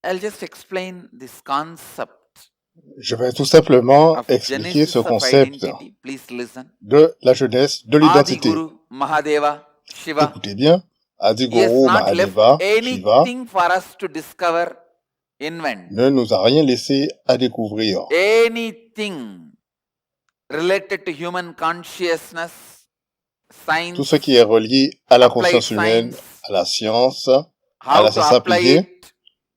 I'll just explain this concept Je vais tout simplement of expliquer genesis ce of concept identity. Please listen. de la jeunesse de Adi l'identité. Guru Mahadeva Shiva. Écoutez bien, He has Adiguru not left Mahadeva Shiva anything for us to discover, invent. ne nous a rien laissé à découvrir. Anything related to human consciousness, Tout science, ce qui est relié à la applied conscience humaine, science, à la science, à how la to science apply appliquée, it,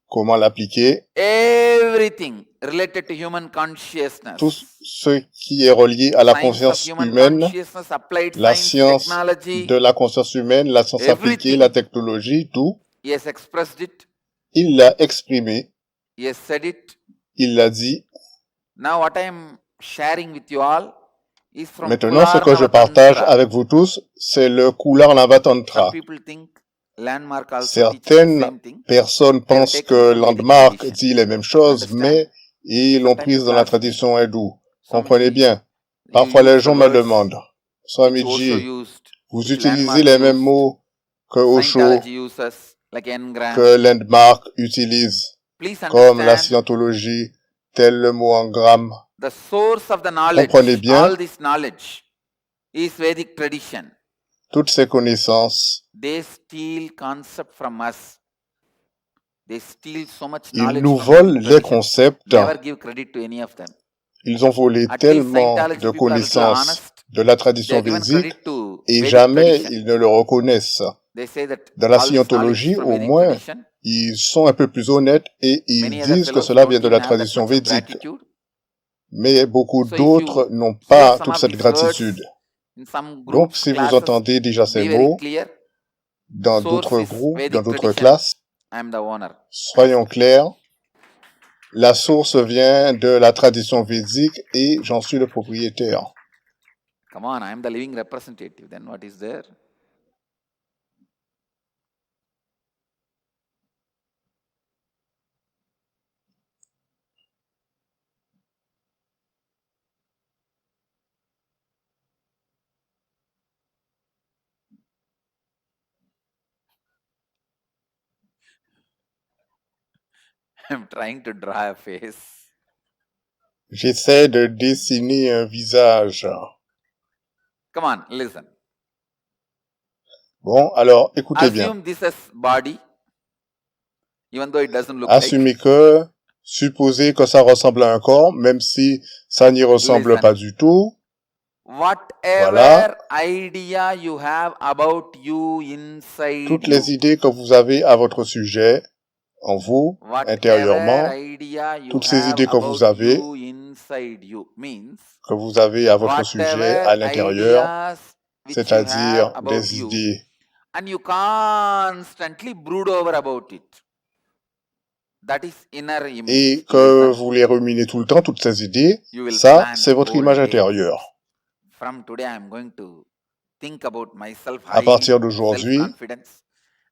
comment l'appliquer, everything related to human consciousness. tout ce qui est relié à la Science of conscience human humaine, consciousness, applied la science, science technology, de la conscience humaine, la science appliquée, la technologie, tout, he has expressed it, il l'a exprimé, he has said it. il l'a dit. Now what I am sharing with you all is from Maintenant, ce que je partage Kularnava avec vous tous, c'est le Kularnava Some Tantra. people think Landmark also teaches the Certaines same thing. personnes They have pensent taken que from Vedic Landmark tradition. dit les mêmes choses, Understand? mais ils l'ont Sometimes prise dans people la ask me, tradition hindoue. Swamiji, Comprenez bien. you Parfois, les use the gens me words demandent, which Osho Swamiji, used, vous which utilisez Landmark les mêmes used, mots que Osho, Scientology uses, like Engram. que Landmark utilise, Please comme la understand, scientologie, tel le mot engramme. the source of the Comprenez knowledge, bien, all this knowledge, is Vedic tradition. toutes ces connaissances, They steal concept from us. They steal so much ils knowledge nous from volent Vedic les tradition. concepts. Never give credit to any of them. Ils ont volé At least tellement Scientology de people are a little connaissances honest. de la They tradition are given védique credit to et Vedic jamais tradition. ils ne le reconnaissent. They say that Dans la all this knowledge is scientologie, from au Vedic moins, tradition. ils sont un peu plus honnêtes et ils Many other disent que fellows cela don't vient de even la have that tradition much of védique. gratitude. Mais beaucoup So if d'autres you n'ont hear pas some toute of cette these words gratitude. in some Donc, groups, si vous classes, entendez déjà ces be very mots clear. dans Source d'autres is groupes, dans Vedic d'autres tradition. classes, I am the owner. soyons clairs, la source vient de la tradition védique et j'en suis le propriétaire. Come on, I am the living representative. Then what is there? I'm trying to draw a face. J'essaie de dessiner un visage. Come on, listen. Bon, alors, écoutez bien. Assume this as body, even though it doesn't look Assumez like. que, supposez que ça ressemble à un corps, même si ça n'y ressemble Listen. pas du tout. Whatever Voilà. idea you have about you inside Toutes you, les idées que vous avez à votre sujet, en vous, whatever intérieurement, idea you toutes ces have idées que vous about avez, you inside you means à votre sujet, whatever à l'intérieur, ideas which you have c'est-à-dire about des you, idées, and you constantly brood over about it. That is inner image. et que Listen. vous les ruminez tout le temps, toutes ces idées, You will ça, plan c'est votre whole image day. intérieure. From today, I am going to think about myself À highly, partir d'aujourd'hui, self-confidence.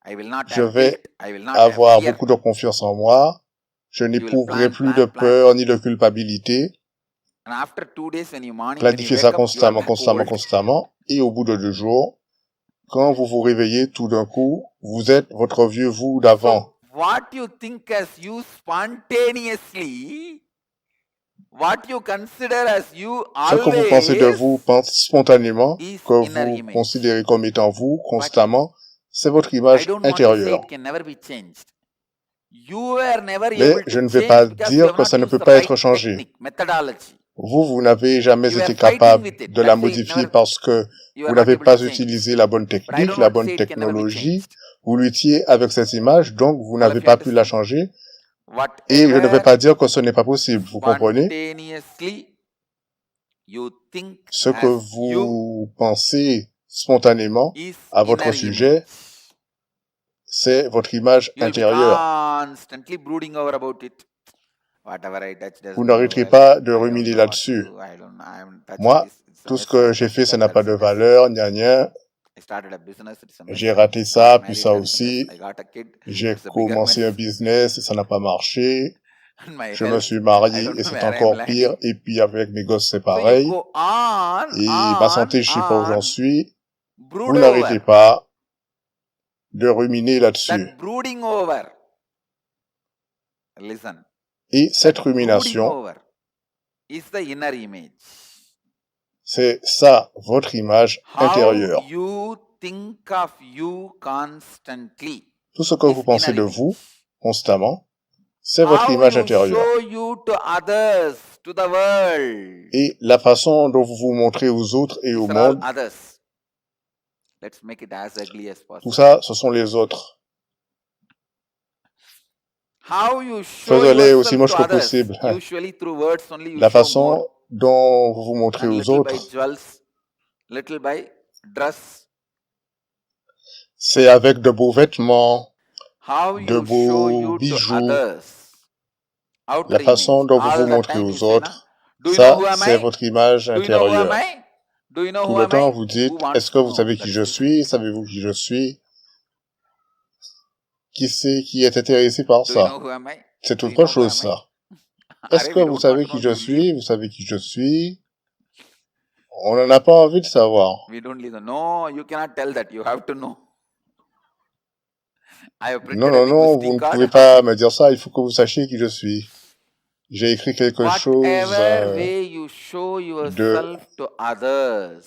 I will not je have vais guilt. I will not have avoir fear. beaucoup de confiance en moi, je You will n'éprouverai plan, plus de plan, plan. peur ni de culpabilité. And after 2 days, when you morning, when you Planifiez wake ça up, you are constamment, that constamment, old. constamment, et au bout de 2 jours, quand vous vous réveillez tout d'un coup, vous êtes votre vieux vous d'avant. So, what you think as you spontaneously, what you consider as you Ce que vous pensez de always vous spontanément, is que inner vous image. considérez comme étant vous But constamment, c'est votre I image don't want to say intérieure. it can never be changed. You were never Mais able je to ne vais change pas because you dire have que not ça ne used peut the pas right être changé. technique, methodology. Vous n'avez jamais You were été fighting capable with it. de la That's why it modifier never, parce que you vous were not n'avez able pas to change. utilisé la bonne But I technique, don't la want to bonne say it can never be technologie. changed. Vous luttiez avec cette image, donc vous All n'avez of you pas pu la understand? changer. Et je ne vais Whatever pas dire que ce n'est pas possible, vous comprenez? spontaneously you think Ce que as you vous pensez spontanément is à votre inner sujet, image. c'est votre image You will be intérieure. constantly brooding over about it. Whatever I touch Vous doesn't n'arrêterez go pas well. de I don't ruminer know what to là-dessus. do. I haven't touched Moi, this. It's a tout ce mess. I que j'ai touched fait, ça that. n'a pas That's de a mess. valeur, gna gna. I started a business. It's a mess. J'ai I raté got ça, puis married. ça That is a mess. aussi. I got a kid. J'ai It's a bigger commencé un mess. business et ça n'a pas marché. And my Je me health, suis I marié don't et know c'est where I am encore pire. landing. Et puis avec mes gosses, c'est So you pareil. go on, Et ma santé, je sais pas où j'en on, suis. brood Vous n'arrêtez over. pas de ruminer là-dessus. That brooding over Listen. Et cette That brooding rumination, over is the inner image. c'est ça, votre image How intérieure. you think of you constantly Tout ce que is vous pensez inner de vous, image. constamment, c'est votre How image you intérieure. show you to others, to the world. Et la façon dont vous vous montrez aux autres et au These are all monde, others. Let's make it as ugly as tout possible. ça, ce sont les autres. How you show Faisons-les aussi yourself moches to que others. possible. Usually through words only you La show more. façon dont vous vous montrez And aux little by autres, jewels, little by dress. c'est avec de beaux vêtements, How de you show beaux you to bijoux. others. La Outer façon image. dont vous All vous the montrez time you aux say, na, autres, do you know ça, who am c'est I? votre image Do you know who am intérieure. I? Do you know Tout who le am temps, I? vous Who dites, wants est-ce que to vous know? savez qui That's je it. suis? Savez-vous qui je suis? Qui c'est qui est intéressé par Do you know ça? who am I? C'est Do you autre know who chose, am I? ça. Est-ce Arey, que we vous don't want savez to qui know. je We leave. suis? Vous savez qui je suis? On n'en a pas envie de savoir. We don't listen. No, you cannot tell that. You have to know. I have Non, printed a non, big non, vous visiting ne card. pouvez pas me dire ça. Il faut que vous sachiez qui je suis. J'ai écrit quelque chose Whatever way you show de... yourself to others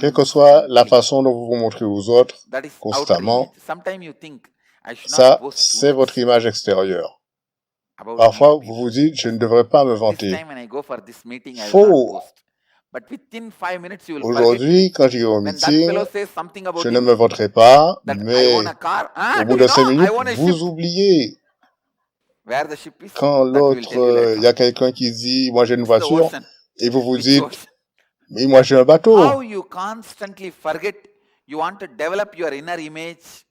Quelle que soit la constantly, façon dont vous vous montrez aux autres, that is outer constamment, image. Sometimes you think, I should not ça, boast c'est too votre much image extérieure. about me Parfois, to vous people. vous dites, je ne devrais pas me This vanter. time when I go for this meeting, I will not Faux! boast. But within 5 minutes, you will forget. Aujourd'hui, quand j'irai au When that meeting, fellow says something about je ne me you, vanterai pas, that I own mais a car. au Do bout you de know? 5 I minutes, own a vous ship. oubliez. Where the ship is, Quand that we will l'autre, tell you later il y a on. quelqu'un qui dit, moi j'ai une It's the voiture, ocean. et vous vous Which dites, ocean? mais moi j'ai un bateau. How you constantly forget. You want to develop your inner image,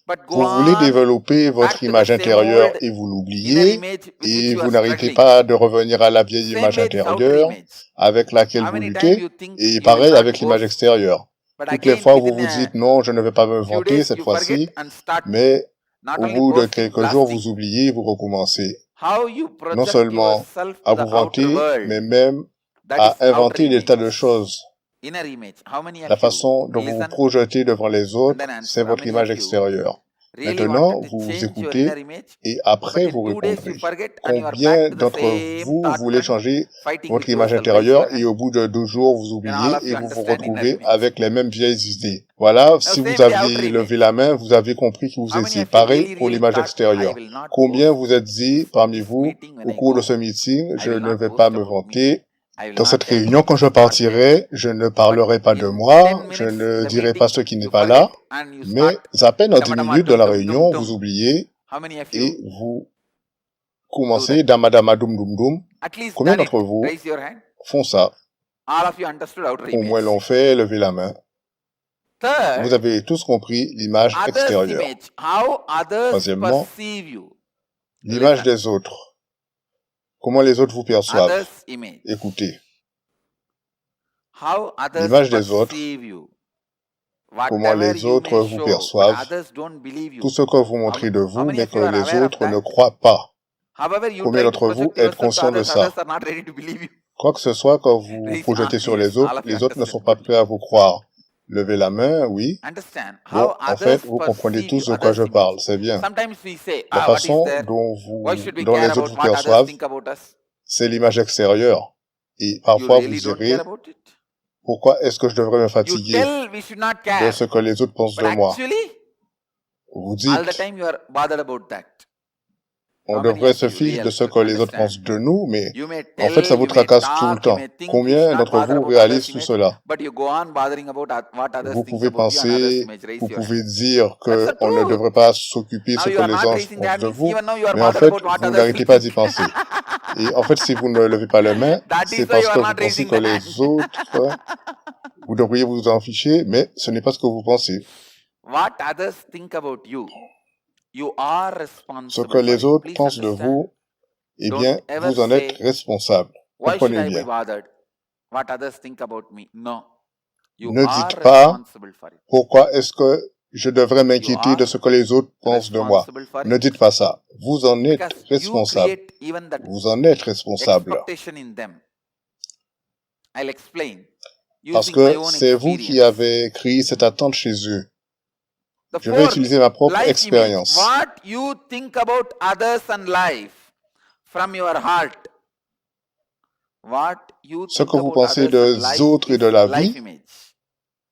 but go Vous voulez on développer back votre to the image same intérieure old et vous inner l'oubliez, image with which et you vous are n'arrêtez struggling. pas de revenir à la vieille Same image way this outer intérieure image. avec laquelle How vous many times luttez, you think et you will pareil not avec l'image boast, extérieure. but Toutes les again fois, vous within vous a dites, non, je ne vais pas me few vanter days cette you forget fois-ci, and start mais not au only bout de boasting, quelques jours, vous blasting. oubliez, vous recommencez. How you Non project seulement yourself à to the vous outer vanter, mais world. même That à is outer inventer des tas de images. choses. Inner image. How many La of you façon dont vous vous listen projetez devant les and autres, then c'est answer? How votre many image of you extérieure. really Maintenant, wanted to vous vous change your écoutez inner image, et but après in vous 2 days you répondrez. forget and you are Combien back to the d'entre same vous thought voulez trend, changer fighting votre with image yourself? Raise your intérieure et hand. au bout de 2 jours vous Then all oubliez of et you vous vous understand inner retrouvez image. avec les mêmes vieilles idées. Voilà, Now si vous same way outer aviez levé image. la main, vous avez compris que vous How many étiez of you pareil really pour really l'image thought I extérieure. will not Combien boast vous êtes dit parmi this vous, meeting when au I cours de go? ce meeting, I je will ne not vais boast pas me about me. vanter. I will Dans not cette tell réunion, quand je what went. partirai, je ne But parlerai pas de in moi, 10 je minutes in ne the dirai pas meeting ce qui n'est you pas là, forget and you mais start à peine en 10 damadama minutes de dum la dum dum réunion, vous dum. oubliez How many of et you vous do commencez that? damadama doum doum doum. At least Combien done it. d'entre vous Raise your hand. font ça? All of you understood outer Au moins image. l'ont fait, levez la main. Vous Third, avez tous compris l'image others' extérieure. image. How others Troisièmement, perceive you. l'image Listen. des autres. Comment les autres vous perçoivent. Others' image. Écoutez, How others l'image des autres, perceive you. comment Whatever les you autres may vous show, but perçoivent, others don't believe tout you. ce que vous How, montrez de how vous, many mais of que you are les aware of autres ne that? croient pas. However, you Combien try to d'entre vous project êtes yourself to conscients de others, ça? others are not ready to believe you. Quoi que ce soit, quand vous Raise projetez sur yes, les autres, all of you les autres ne sont understand pas good. prêts à vous croire. Levez la main, oui. Understand Bon, how en others fait, vous comprenez perceive tous you, de quoi others' je image. parle, c'est bien. Sometimes we say, La what is façon there? Why should we dont care les autres about vous what others perçoivent, think about us? c'est l'image extérieure. Et You parfois, vous really don't care direz, about it. pourquoi est-ce que je devrais me You fatiguer tell we should not de care, ce que les autres pensent but de moi? actually, Vous all the dites, time you are bothered about that. on How many devrait of se you fiche de real ce que les autres understand? pensent de nous, mais You may en fait, ça tell, vous you may tracasse tout le talk, you temps. may think we should Combien not d'entre bother vous about others' réalisent tout image, cela? but you go on bothering about what others Vous think pouvez about you and others' penser, image. Raise vous your hand. pouvez dire That's the qu'on ne truth. devrait pas s'occuper de Now ce you que are les not gens raising the pensent hand de means vous, even now you are mais en bothered fait, about what vous others n'arrêtez will pas think. d'y penser. Et en fait, si vous ne levez pas la main, That c'est is why parce you are que vous not pensez raising que the les hand. autres, vous devriez vous en ficher, mais ce n'est pas ce que vous pensez. What others think about you, you are Ce que responsible for les it. autres Please pensent de understand. vous, eh Don't bien, ever vous en êtes say, responsable. why should Comprenez I be bien. bothered? What others think about me? No. You Ne are dites pas, responsible for it. pourquoi est-ce que je devrais You m'inquiéter de are ce que les autres pensent de moi? responsible for Ne it. dites pas ça. Vous en êtes Because you responsable. create even that Vous en êtes responsable. expectation in them. I'll explain Parce using my que own c'est vous qui experience. avez créé cette attente chez eux. The Je vais fourth, utiliser ma propre life image. expérience. What you think about others and life from your heart. What you Ce think que vous about pensez others and des life autres et is de la life vie, image.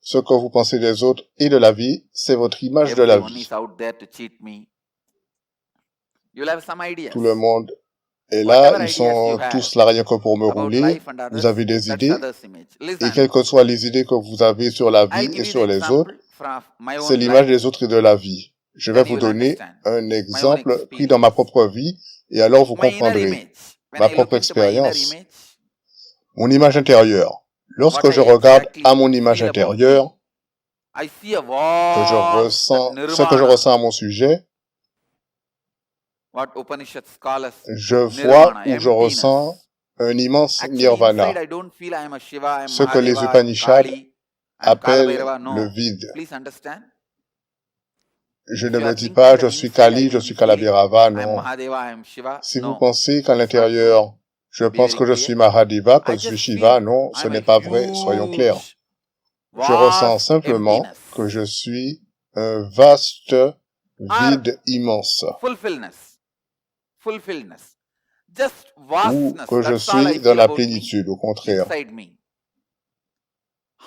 ce que vous pensez des autres et de la vie, c'est votre image de la Everyone vie. is out there to cheat me. You'll have some ideas. Tout le monde est là, Whatever ils ideas you sont have tous là rien que pour me about rouler. life and Vous others, avez des that's idées, others' image. et Listen, quelles que soient les idées que vous avez sur la I'll vie give et you sur the les autres, example from my c'est own l'image life. des autres et de la vie. Je vais Then vous you will donner understand un my own exemple pris dans ma experience. propre vie, et alors vous My inner comprendrez image. When ma I look propre into my inner expérience, image, mon image intérieure. Lorsque what je I regarde exactly à mon image feel about me, intérieure, I see a que je vast ressens, ce que je nirvana. ressens à mon sujet, What Upanishad scholars je vois nirvana, ou je ressens emptiness. un immense Actually, inside nirvana, I don't feel I am a Shiva, I am ce que les Mahadeva, I am Upanishads Kali, I am appellent Kalabhairava. le No. vide. Please understand. Je If ne you me are dis thinking pas, that je suis inside I Kali, je may suis be feeling Kalabhairava, I am non. Mahadeva, I am Shiva. Si vous No. pensez qu'à It's not true. l'intérieur, je Be pense very que je clear. suis Mahadeva, que I je suis just Shiva, feel non, I ce am a n'est pas vrai, soyons clairs. huge, Je ressens vast simplement emptiness. que je suis un vaste Or vide immense, fulfilledness. Just ou vastness. que je That's all I suis dans feel la about me plénitude, au contraire. inside me.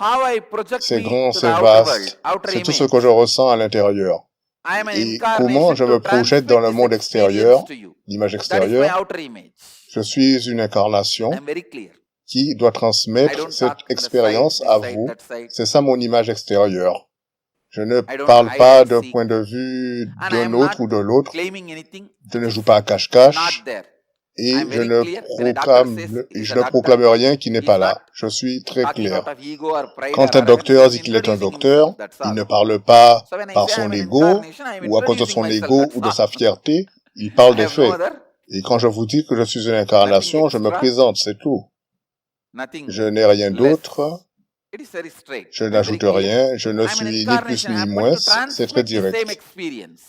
How I project C'est me grand, to the c'est outer world, vaste, outer c'est tout ce image. que je ressens à l'intérieur. I am an Et comment incarnation je to me projette dans transmit le this monde experience extérieur, to you. l'image That is my extérieure, outer image. je suis une I incarnation am very clear. qui doit I transmettre don't cette talk to the side, expérience this à side, vous. that side. C'est ça mon image extérieure. Je ne I don't parle hide pas and d'un seek. point de vue And I d'un am autre not ou de l'autre. claiming anything Je ne which joue is pas à not cache-cache. there. I Et am je very ne clear. When a doctor says he is a doctor, proclame rien qui n'est he pas is not là. Je suis très talking out clair. of ego or pride or Quand un arrogance. He docteur is dit qu'il est un introducing docteur, himself. That's il ne all. parle pas So when I par say I son am an ego incarnation, I am ou à cause de introducing son myself. ego That's ou de all. sa fierté. Il parle I des have no faits. other, Et quand je vous dis que je suis une nothing incarnation, je me extra, présente, c'est tout. nothing Je n'ai rien less. d'autre. It is very straight. Je I am very n'ajoute clear. rien. Je ne I am an suis ni plus incarnation. I ni happen moins. to C'est très transmit the same direct. experience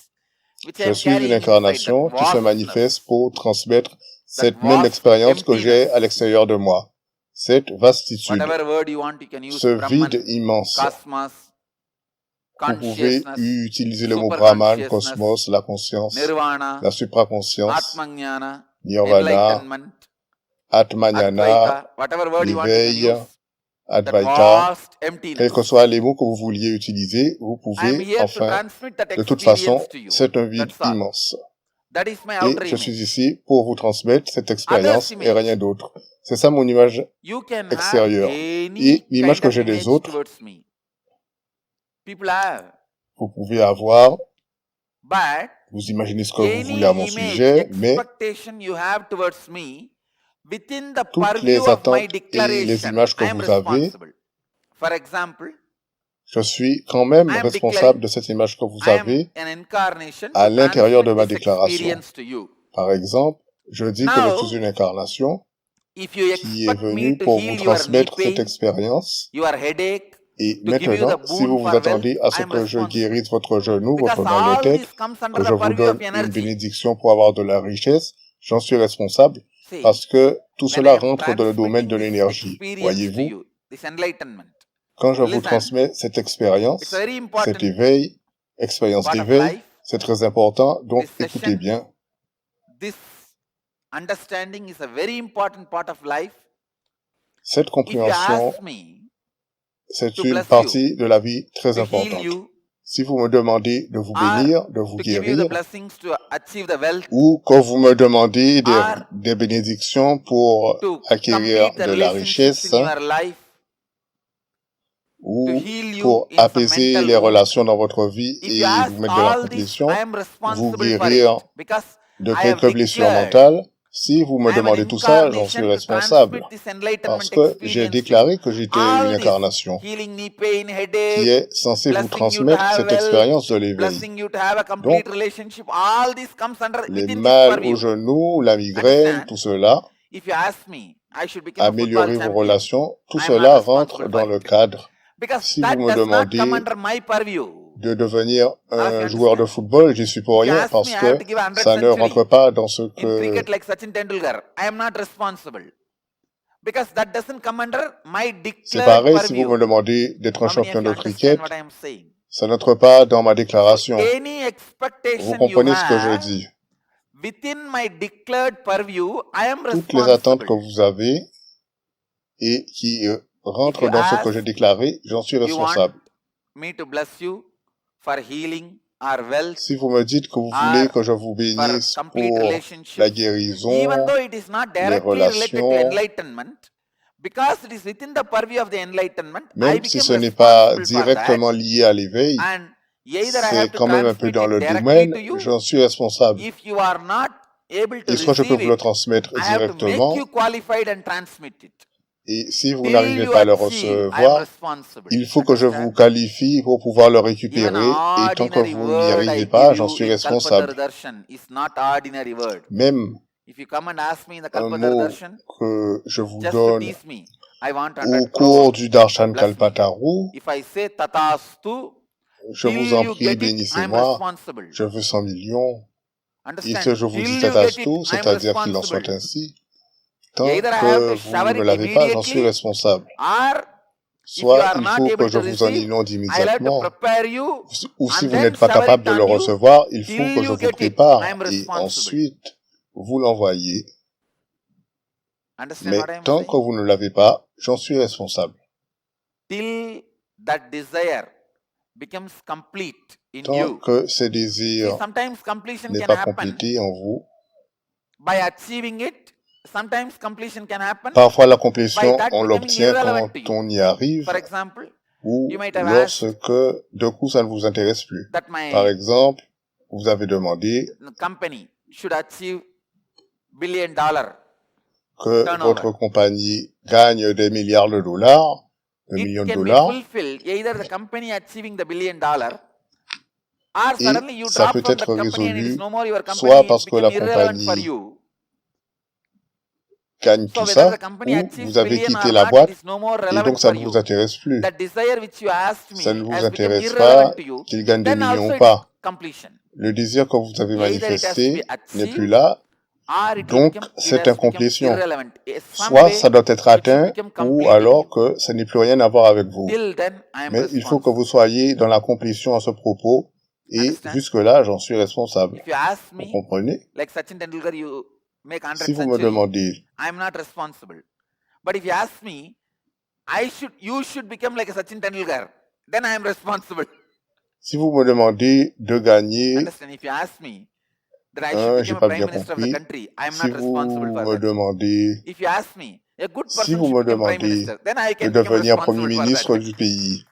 which I Je am suis une carrying inside, that incarnation qui se manifeste vastness, pour transmettre that cette même vast expérience que j'ai à emptiness. l'extérieur de moi. Cette vastitude, Whatever word you want, you can use ce vide Brahman, immense. cosmos, Vous pouvez consciousness, utiliser le mot super Brahman, consciousness, cosmos, la conscience, nirvana, la supraconscience, atmajnana, nirvana, enlightenment, atmajnana, advaita, whatever word you want, you can l'éveil, use. That advaita. vast Quels que emptiness. soient les mots que vous vouliez utiliser, vous I am pouvez, here to enfin, transmit that de toute façon, experience to you. c'est un vide That's all. immense. That is my Et outer je suis image. ici pour vous transmettre cette Others' expérience et rien image. d'autre. C'est ça mon image You can have extérieure. any Et l'image kind que of j'ai des image autres, towards me. People have. vous pouvez avoir, But vous imaginez ce que vous any voulez à mon image, sujet, mais expectation you have towards me, within the toutes purview les of my attentes et les declaration, images I que am vous avez, responsible. For example, je suis quand même I am responsable declaring de cette image que vous I am avez an incarnation à to l'intérieur de transmit ma this déclaration. experience to you. Par exemple, je dis que je Now, suis une incarnation if you qui est expect me venue to pour vous heal your knee transmettre cette pain, expérience. your headache, Et to give you the maintenant, si boon vous vous for attendez wealth, à I ce am que je responsible. guérisse votre genou, Because votre mal de all tête, this comes under que the je vous purview of donne une energy. bénédiction pour avoir de la richesse, j'en suis responsable See, parce que tout when I cela am rentre dans le domaine transmitting de this l'énergie. experience to Voyez-vous, you, this enlightenment, quand je vous listen, transmets cette it's expérience, a very cet important éveil, expérience part of d'éveil, life. c'est très important, donc This écoutez session, bien. this understanding is a very important part of life. Cette If you compréhension, ask me c'est to une bless you, partie de la vie très to heal importante. you, Si vous me demandez de vous or bénir, de vous to give you the guérir, blessings to achieve the wealth, ou quand vous me demandez or des bénédictions pour to acquérir complete the de la relationships richesse, in your life, to ou heal you pour in some apaiser mental les wound. relations dans votre vie If you et ask vous mettre de la all this, I complétion, am vous responsible for it guérir because de I have quelques blessures declared mentales, si vous me I am an demandez tout ça, j'en suis incarnation to responsable. transmit this Parce enlightenment que j'ai experience to you. déclaré que j'étais une All this incarnation healing knee pain, qui headache, est censée vous blessing you to transmettre have cette wealth, expérience de l'éveil. blessing you to have a Donc, complete relationship, all this comes under les within this mal au purview. genou, la migraine, Understand? tout cela, If you ask me, I should become a football améliorer vos champion. relations, tout I am cela not rentre responsible dans for le it cadre. because Si that vous me does not come demandez under my purview. de devenir Now, if you un joueur de understand, football, j'y suis pour if you rien ask parce me, I have que to give 100 ça ne rentre century pas dans ce in que... cricket like Sachin Tendulkar. I am not responsible because that doesn't come under my C'est declared pareil si vous me purview. demandez d'être un How many of champion you de understand cricket. what I am saying? Ça n'entre pas dans ma déclaration. Any Vous expectation you comprenez ce que je have dis? within my declared purview, I am Toutes les attentes que responsible. vous avez et qui If rentrent you dans ce que j'ai ask, déclaré, j'en suis you want responsable. me to bless you for healing or wealth Si vous me dites que vous voulez or que je vous for bénisse complete pour la relationships, even guérison, though it is not les directly related to relations, enlightenment, because it is within the purview of the enlightenment, I même si became ce n'est pas responsible for that, directement lié à l'éveil, and either I c'est have to quand même un peu transmit dans it le directly domaine, to you. j'en suis responsable. If you are not able to Et soit je peux receive vous le it, transmettre I have to make directement, you qualified and transmit it. et si vous Till n'arrivez you pas à le achieve, I am recevoir, responsible. il faut que je vous Understand? qualifie pour pouvoir le Even récupérer, et tant que ordinary vous n'y word I arrivez give pas, j'en you suis in responsable. Kalpataru Darshan is not ordinary word. Même If you come and ask me in the un Kalpataru mot Darshan, que je vous just to donne tease me, I want au 100 cours crores, du Darshan bless me. Kalpataru, If I say Tatastu, je till vous en you prie, get it, I am bénissez-moi, responsible. je veux 100 millions, et Understand? si je vous Till dis you get it, tatastu, I am c'est-à-dire qu'il en soit responsible. ainsi, tant Either I have que to vous shower ne it l'avez pas, j'en suis immediately, responsable. or if you Soit are il not faut que able je to vous en receive, inonde I'll have to immédiatement, prepare you ou si and vous then n'êtes pas shower capable it de le on you recevoir, il faut till que je you vous get it. I prépare, am et responsible. ensuite vous l'envoyez. Understand Mais what I am tant que saying? vous ne l'avez pas, j'en suis responsable. Till that desire becomes complete in Tant you. que ce See, désir sometimes completion n'est can pas happen complété en vous, by achieving it. Sometimes completion can happen parfois la by complétion, that on becoming l'obtient irrelevant quand to you. on y arrive, For example, ou you might have asked lorsque de coup ça ne vous intéresse plus. that Par my exemple, vous avez demandé company should achieve $1 billion que turnover. votre compagnie gagne des milliards de dollars, de It millions de can be dollars, fulfilled either the company achieving the $1 billion, or et suddenly you ça drop peut from that être company and it is résolu no more your soit company, it parce que became la irrelevant for compagnie you. gagne So tout whether ça, the company ou achieves vous avez billion quitté or la not, it boîte, is no more et relevant donc ça for ne vous you. intéresse plus. That desire which you asked Ça ne me vous has become intéresse irrelevant pas to you. qu'il gagne des Then also millions ou it is pas. completion. Le désir que vous avez Either it has to manifesté be n'est plus achieved là, or it will donc become, it c'est has become incomplétion. irrelevant. Some Soit way ça doit être it should atteint, become ou complete in alors you. que ça n'ait plus rien à voir avec vous. Till then, I am Mais il faut que vous responsible. soyez dans la complétion à ce propos, et Understand? jusque-là, j'en suis responsable. If you ask Vous me, comprenez? like Sachin Tendulkar, you make 100 Si vous me centuries, demandez, I am not responsible. But if you ask me, you should become like a Sachin Tendulkar, then I am responsible. si vous me demandez de gagner Understand? If you ask me that I should j'ai become a pas prime bien minister of the compris. country, I am Si not responsible vous for me that. demandez, If you ask me, a good si person vous should me become prime demandez minister, then I de can become devenir Premier responsible for ministre that. du pays,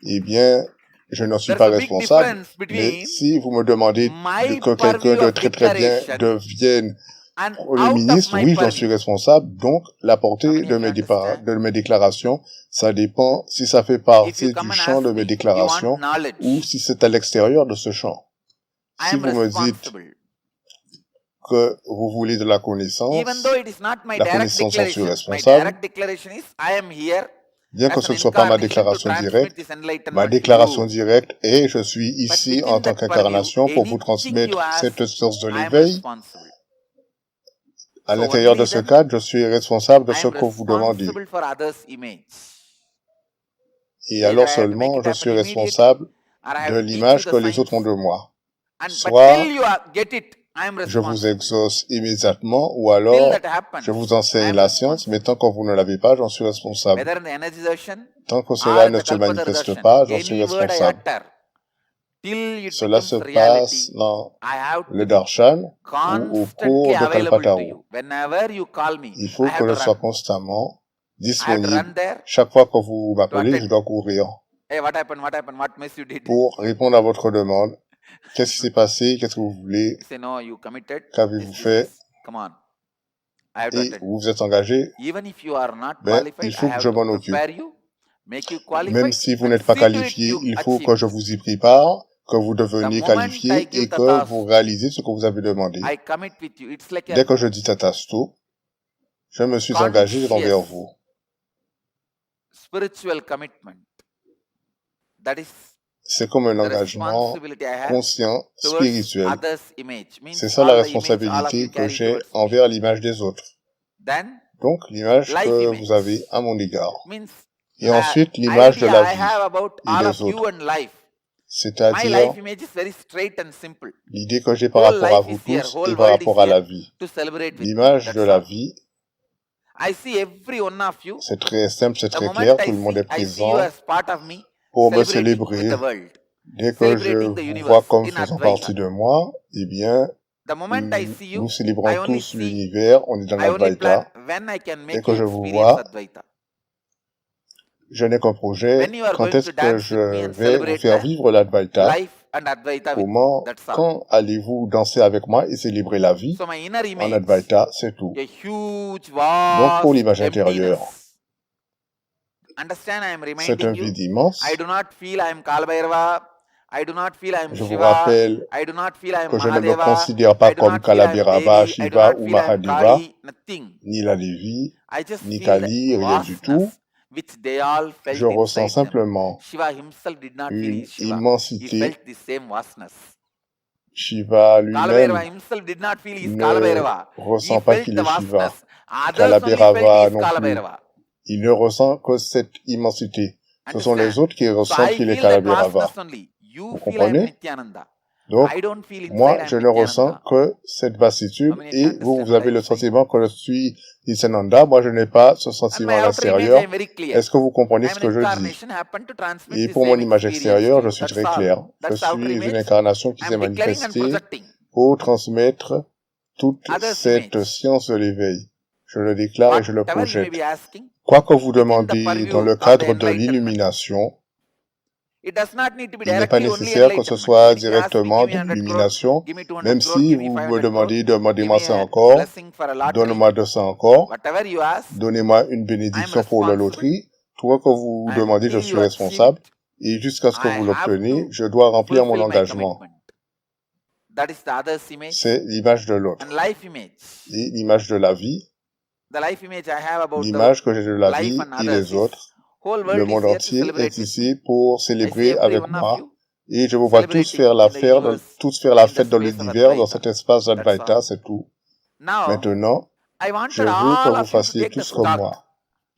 eh bien, je n'en suis There's pas a big responsable. difference Mais between si vous me demandez my que quelqu'un purview de of très très bien declaration devienne and Premier out of ministre, my oui, j'en suis purview. responsable. Donc, la How portée many de of you understand? de mes déclarations, ça dépend si ça fait If you partie come du and champ ask de mes me, you want déclarations ou knowledge, si c'est à l'extérieur de ce champ. I Si am vous me dites responsible. que vous voulez de la Even though connaissance, it is not my la direct connaissance, j'en suis declaration, my responsable. direct declaration is I am here Bien que as ce an ne soit pas ma incarnation to déclaration transmit directe, this ma enlightenment to déclaration you. directe est je suis But ici en within tant that purview, qu'incarnation pour vous anything you transmettre ask, cette source de I am l'éveil. responsible. À So l'intérieur de only ce then cadre, je suis responsable de I ce am que vous demandez. responsible for others' image. Et Either alors I have to make seulement, it je happen suis immediately, responsable or I de have to teach you l'image the que les science. autres ont de moi. But Soit till you get it, I am je vous responsible. exauce immédiatement, ou Till alors that happens, je vous I enseigne am la science, mais responsible. tant que vous ne l'avez pas, j'en suis responsable. Whether in the energy darshan Tant que or cela in ne the se Kalpataru manifeste darshan, pas, j'en suis any word I responsable. utter, till it Cela becomes se passe reality, dans I have le to be darshan ou au constantly cours de available to Kalpataru. you. Whenever you call me, Il I faut have que je to sois run. constamment I have to disponible. run there Chaque fois que vous to m'appelez, je attend. dois courir Hey, what happened? What happened? What mess you did? pour répondre à votre demande. Qu'est-ce qui s'est passé? Qu'est-ce que vous voulez? You say, no, you committed. Qu'avez-vous This. fait? Come on. I have to Et attend. vous vous êtes engagé? Even if you are not Ben, qualified, il I faut que have je to m'en occupe. prepare you, make you Même qualified, si vous and n'êtes pas see to it qualifié, you il faut achieve que je this. vous y prépare, que vous The deveniez moment qualifié I et give que vous tatas, réalisez ce que vous avez demandé. I commit with you. It's like Dès a que je dis tatasto, je me suis engagé envers conscious vous. spiritual commitment. That is C'est comme un the engagement responsibility I have conscient, towards spirituel. others' image. Means C'est ça la all the image all of responsabilité you que carry j'ai towards me. envers l'image des autres. Then Donc, l'image life que image vous avez à mon égard. means Et ensuite, l'image de idea la I have vie about et all des of you autres. and life. C'est-à-dire life image is very straight and simple. l'idée que j'ai par Whole rapport à life vous is here, tous whole et par world is rapport à la here vie. to celebrate with me. L'image de That's la all. vie, I see every one of you. c'est très simple, c'est The très moment clair, tout le monde est I see you présent as part of me, pour me celebrating with célébrer. the world, Dès que je celebrating the vous universe vois comme in faisant Advaita. partie de moi, eh bien, The moment I see you, nous célébrons I only tous see, l'univers, on est dans I only plan l'Advaita. when I can Dès make que you je vous experience vois, Advaita. je n'ai qu'un projet. When you are Quand going est-ce to que dance with me je and vais vous celebrate faire the vivre l'Advaita? life and Advaita with me. Comment, That's all. quand allez-vous danser avec moi et célébrer la vie So my inner en image, Advaita? C'est tout. a huge, Donc, pour vast l'image intérieure, emptiness. Understand, I am c'est un reminding you, vide immense. I do not feel I am Kalabhairava, I do not feel I am Je vous Shiva, rappelle I do not feel I am que je ne me Mahadeva, considère I pas do comme not feel I am Kalabhairava, Devi, I do Shiva not ou feel I am Mahadeva, Kali, nothing. ni la Lévi, I just ni feel the Kali, rien du tout. vastness which they all felt Je ressens inside them. simplement Shiva himself did not feel he une is Shiva. He immensité. felt the same vastness. Shiva Kalabhairava lui-même himself did not feel he is ne Kalabhairava. He ressent pas felt qu'il the est Shiva. vastness. Others only felt he Kalabhairava is non plus. Kalabhairava. Il ne ressent que cette immensité. Ce sont les Understand? autres qui So ressentent I qu'il est feel that Kalabhairava. vastness only. You Vous feel I am comprenez? Nityananda. Donc, I don't feel inside moi, I je am ne ressens Nityananda. que cette vastitude How many et understand vous what avez I'm le saying? sentiment que je suis Nityananda. Moi, je n'ai pas ce And sentiment my à outer image, I l'intérieur. am very clear. Est-ce que vous comprenez I ce am que an je dis? incarnation, happen to transmit Et the pour mon same image experience extérieure, to je you. suis That's très all. clair. Je That's outer suis une image. incarnation qui I s'est am declaring and manifestée projecting. pour transmettre toute Others' cette image. science de l'éveil. Je le déclare et je le Whatever you may projette. be asking, Quoi que vous within the demandez dans purview le of the cadre de enlightenment. l'illumination, It does not need to be il n'est pas directly only nécessaire que ce enlightenment. soit Even if you ask me, directement give me de 100 crores, l'illumination, give me 200 même crores, si give me vous me 500 crores, demandez, give demandez-moi me ça a encore, blessing for a lottery. donnez-moi de ça encore, Whatever you ask, donnez-moi une I am bénédiction pour la responsible. loterie. Tout ce que vous demandez, je Until suis you achieve responsable. it, Et jusqu'à ce que I vous have l'obteniez, to je dois remplir mon fulfill my engagement. commitment. That is the other's image. C'est l'image de l'autre. And life image. Et l'image de la vie, The life image I have about the l'image que j'ai de la life vie and et others les is autres. whole Le world is monde here to entier celebrate est with ici me. pour I see célébrer every avec one of moi. you Et je vous vois tous celebrating faire la in the fête, universe, tous faire la in the fête dans space of l'univers, dans Advaita. cet espace That's d'Advaita, all. c'est tout. Now, Maintenant, I je wanted veux que all vous of you to fassiez take the tous comme start. moi.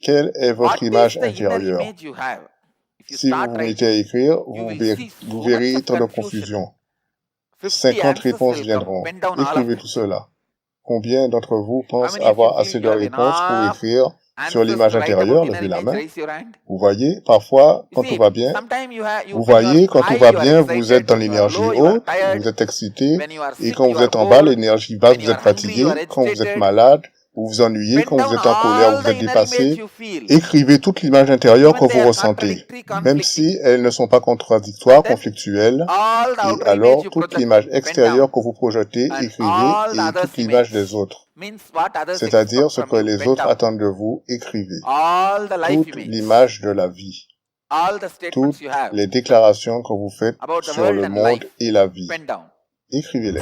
Quelle est votre What is image the inner intérieure? image you have? If you Si vous start vous mettez à writing, écrire, you vous will verrez, see vous so much verrez of tant de confusion. confusion. 50 50 answers réponses will come. viendront. Pen down all of Écrivez them. tout cela. Combien d'entre vous How pensent many of you avoir feel assez de you have réponses pour enough écrire sur answers l'image to write intérieure? about inner Levez la image? main. Raise your hand. Vous voyez, parfois, You quand tout see, va bien, sometimes you vous when you are voyez, quand tout high, va you are bien, vous êtes excited. dans When you are l'énergie low, you are haute, tired. vous êtes excité, When you are et sick, quand you vous are êtes en bas, bored. l'énergie basse, When vous you êtes are hungry, you are fatigué, quand vous êtes agitated. malade, vous vous ennuyez, Pen quand vous down êtes en colère, all vous the êtes inner image dépassé. you feel. Écrivez toute l'image intérieure que Even they vous are ressentez, contradictory, même conflicting. si elles ne sont pas contradictoires, Then conflictuelles. all the Et outer image alors, you toute project. l'image Pen extérieure down. que vous projetez, And écrivez, all the et others toute l'image image des autres. means what others expect C'est-à-dire ce from que you. les Pen autres down. attendent de vous, écrivez. All the life Toute image. l'image de la vie. All the statements Toutes you have les déclarations que vous faites about the sur world le and monde life. et la vie. Pen down. Écrivez-les.